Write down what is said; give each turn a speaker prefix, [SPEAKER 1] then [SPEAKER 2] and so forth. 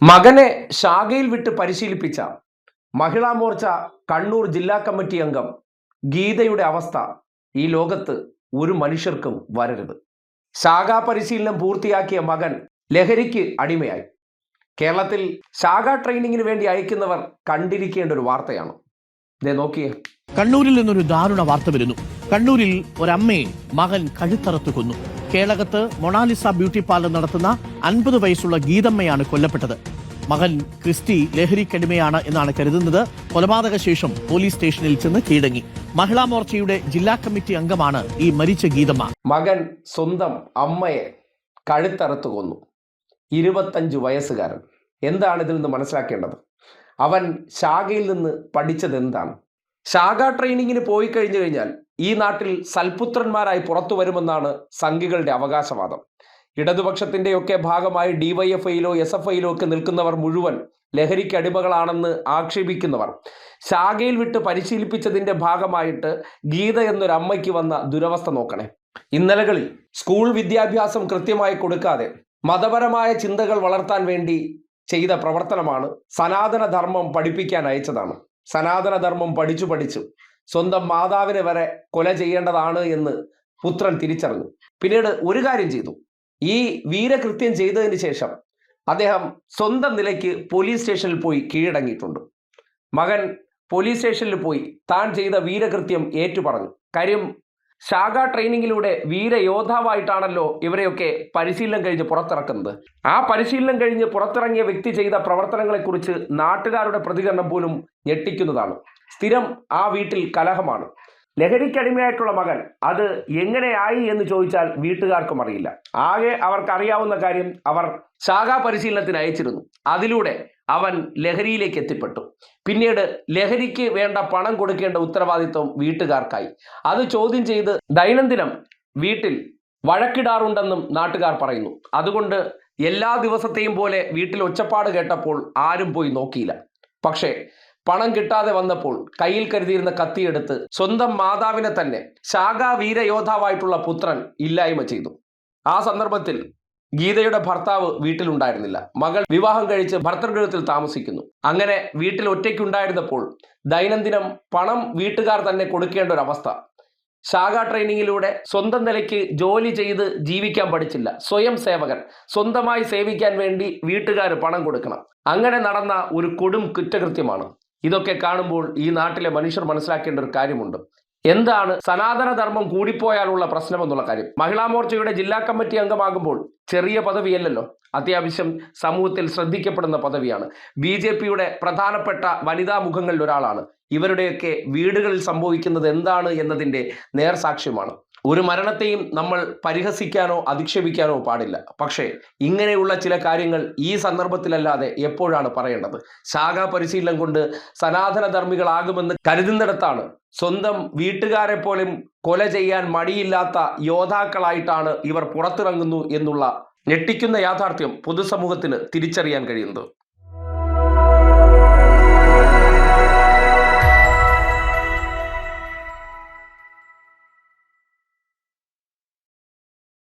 [SPEAKER 1] മകനെ ശാഖയിൽ വിട്ട് പരിശീലിപ്പിച്ച മഹിളാ മോർച്ച കണ്ണൂർ ജില്ലാ കമ്മിറ്റി അംഗം ഗീതയുടെ അവസ്ഥ ഈ ലോകത്ത് ഒരു മനുഷ്യർക്കും വരരുത്. ശാഖാ പരിശീലനം പൂർത്തിയാക്കിയ മകൻ ലഹരിക്ക് അടിമയായി. കേരളത്തിൽ ശാഖാ ട്രെയിനിങ്ങിന് വേണ്ടി അയക്കുന്നവർ കണ്ടിരിക്കേണ്ട ഒരു വാർത്തയാണ്. ഇതേ നോക്കിയേ.
[SPEAKER 2] കണ്ണൂരിൽ നിന്നൊരു ദാരുണ വാർത്ത വരുന്നു. കണ്ണൂരിൽ ഒരമ്മയെ മകൻ കഴുത്തറത്ത് കൊന്നു. കേളകത്ത് മൊണാലിസ ബ്യൂട്ടി പാർലർ നടത്തുന്ന 50 വയസ്സുള്ള ഗീതമ്മയാണ് കൊല്ലപ്പെട്ടത്. മകൻ ക്രിസ്റ്റി ലഹരിക്കടിമയാണ് എന്നാണ് കരുതുന്നത്. കൊലപാതക ശേഷം പോലീസ് സ്റ്റേഷനിൽ ചെന്ന് കീഴടങ്ങി. മഹിളാ മോർച്ചയുടെ ജില്ലാ കമ്മിറ്റി അംഗമാണ് ഈ മരിച്ച ഗീതമ്മ.
[SPEAKER 1] മകൻ സ്വന്തം അമ്മയെ കഴുത്തറുത്ത് കൊന്നു. 25 വയസ്സുകാരൻ. എന്താണ് ഇതിൽ നിന്ന് മനസ്സിലാക്കേണ്ടത്? അവൻ ശാഖയിൽ നിന്ന് പഠിച്ചത് എന്താണ്? ശാഖാ ട്രെയിനിങ്ങിന് പോയി കഴിഞ്ഞു കഴിഞ്ഞാൽ ഈ നാട്ടിൽ സൽപുത്രന്മാരായി പുറത്തു വരുമെന്നാണ് സംഘികളുടെ അവകാശവാദം. ഇടതുപക്ഷത്തിൻ്റെയൊക്കെ ഭാഗമായി DYFIയിലോ SFIയിലോ ഒക്കെ നിൽക്കുന്നവർ മുഴുവൻ ലഹരിക്ക് അടിമകളാണെന്ന് ആക്ഷേപിക്കുന്നവർ ശാഖയിൽ വിട്ട് പരിശീലിപ്പിച്ചതിൻ്റെ ഭാഗമായിട്ട് ഗീത എന്നൊരമ്മയ്ക്ക് വന്ന ദുരവസ്ഥ നോക്കണേ. ഇന്നലകളിൽ സ്കൂൾ വിദ്യാഭ്യാസം കൃത്യമായി കൊടുക്കാതെ മതപരമായ ചിന്തകൾ വളർത്താൻ വേണ്ടി ചെയ്ത പ്രവർത്തനമാണ്. സനാതന ധർമ്മം പഠിപ്പിക്കാൻ അയച്ചതാണ്. സനാതന ധർമ്മം പഠിച്ചു സ്വന്തം മാതാവിനെ വരെ കൊല ചെയ്യേണ്ടതാണ് എന്ന് പുത്രൻ തിരിച്ചറിഞ്ഞു. പിന്നീട് ഒരു കാര്യം ചെയ്തു. ഈ വീരകൃത്യം ചെയ്തതിന് ശേഷം അദ്ദേഹം സ്വന്തം നിലയ്ക്ക് പോലീസ് സ്റ്റേഷനിൽ പോയി കീഴടങ്ങിയിട്ടുണ്ട്. മകൻ പോലീസ് സ്റ്റേഷനിൽ പോയി താൻ ചെയ്ത വീരകൃത്യം ഏറ്റുപറഞ്ഞു. കാര്യം ശാഖാ ട്രെയിനിങ്ങിലൂടെ വീരയോദ്ധാവായിട്ടാണല്ലോ ഇവരെയൊക്കെ പരിശീലനം കഴിഞ്ഞ് പുറത്തിറക്കുന്നത്. ആ പരിശീലനം കഴിഞ്ഞ് പുറത്തിറങ്ങിയ വ്യക്തി ചെയ്ത പ്രവർത്തനങ്ങളെക്കുറിച്ച് നാട്ടുകാരുടെ പ്രതികരണം പോലും ഞെട്ടിക്കുന്നതാണ്. സ്ഥിരം ആ വീട്ടിൽ കലഹമാണ്. ലഹരിക്കടിമയായിട്ടുള്ള മകൻ അത് എങ്ങനെയായി എന്ന് ചോദിച്ചാൽ വീട്ടുകാർക്കും അറിയില്ല. ആകെ അവർക്കറിയാവുന്ന കാര്യം അവർ ശാഖാ പരിശീലനത്തിന് അയച്ചിരുന്നു. അതിലൂടെ അവൻ ലഹരിയിലേക്ക് എത്തിപ്പെട്ടു. പിന്നീട് ലഹരിക്ക് വേണ്ട പണം കൊടുക്കേണ്ട ഉത്തരവാദിത്വം വീട്ടുകാർക്കായി. അത് ചോദ്യം ചെയ്ത് ദൈനംദിനം വീട്ടിൽ വഴക്കിടാറുണ്ടെന്നും നാട്ടുകാർ പറയുന്നു. അതുകൊണ്ട് എല്ലാ ദിവസത്തെയും പോലെ വീട്ടിൽ ഒച്ചപ്പാട് കേട്ടപ്പോൾ ആരും പോയി നോക്കിയില്ല. പക്ഷേ പണം കിട്ടാതെ വന്നപ്പോൾ കയ്യിൽ കരുതിയിരുന്ന കത്തിയെടുത്ത് സ്വന്തം മാതാവിനെ തന്നെ ശാഖാ വീരയോദ്ധാവായിട്ടുള്ള പുത്രൻ ഇല്ലായ്മ ചെയ്തു. ആ സന്ദർഭത്തിൽ ഗീതയുടെ ഭർത്താവ് വീട്ടിലുണ്ടായിരുന്നില്ല. മകൾ വിവാഹം കഴിച്ച് ഭർതൃഗൃഹത്തിൽ താമസിക്കുന്നു. അങ്ങനെ വീട്ടിൽ ഒറ്റയ്ക്കുണ്ടായിരുന്നപ്പോൾ ദൈനംദിനം പണം വീട്ടുകാർ തന്നെ കൊടുക്കേണ്ട ഒരു അവസ്ഥ. ശാഖാ ട്രെയിനിങ്ങിലൂടെ സ്വന്തം നിലയ്ക്ക് ജോലി ചെയ്ത് ജീവിക്കാൻ പഠിച്ചില്ല. സ്വയം സേവകൻ, സ്വന്തമായി സേവിക്കാൻ വേണ്ടി വീട്ടുകാർ പണം കൊടുക്കണം. അങ്ങനെ നടന്ന ഒരു കൊടും കുറ്റകൃത്യമാണ്. ഇതൊക്കെ കാണുമ്പോൾ ഈ നാട്ടിലെ മനുഷ്യർ മനസ്സിലാക്കേണ്ട ഒരു കാര്യമുണ്ട്. എന്താണ് സനാതന ധർമ്മം കൂടിപ്പോയാലുള്ള പ്രശ്നം എന്നുള്ള കാര്യം. മഹിളാ മോർച്ചയുടെ ജില്ലാ കമ്മിറ്റി അംഗമാകുമ്പോൾ ചെറിയ പദവിയല്ലല്ലോ, അത്യാവശ്യം സമൂഹത്തിൽ ശ്രദ്ധിക്കപ്പെടുന്ന പദവിയാണ്. BJPയുടെ പ്രധാനപ്പെട്ട വനിതാ മുഖങ്ങളിൽ ഒരാളാണ്. ഇവരുടെയൊക്കെ വീടുകളിൽ സംഭവിക്കുന്നത് എന്താണ് എന്നതിൻ്റെ നേർസാക്ഷ്യമാണ്. ഒരു മരണത്തെയും നമ്മൾ പരിഹസിക്കാനോ അധിക്ഷേപിക്കാനോ പാടില്ല. പക്ഷേ ഇങ്ങനെയുള്ള ചില കാര്യങ്ങൾ ഈ സന്ദർഭത്തിലല്ലാതെ എപ്പോഴാണ് പറയേണ്ടത്? ശാഖാ പരിശീലനം കൊണ്ട് സനാതന ധർമ്മികളാകുമെന്ന് കരുതുന്നിടത്താണ് സ്വന്തം വീട്ടുകാരെ പോലും കൊല ചെയ്യാൻ മടിയില്ലാത്ത യോദ്ധാക്കളായിട്ടാണ് ഇവർ പുറത്തിറങ്ങുന്നു എന്നുള്ള ഞെട്ടിക്കുന്ന യാഥാർത്ഥ്യം പൊതുസമൂഹത്തിന് തിരിച്ചറിയാൻ കഴിയുന്നത്.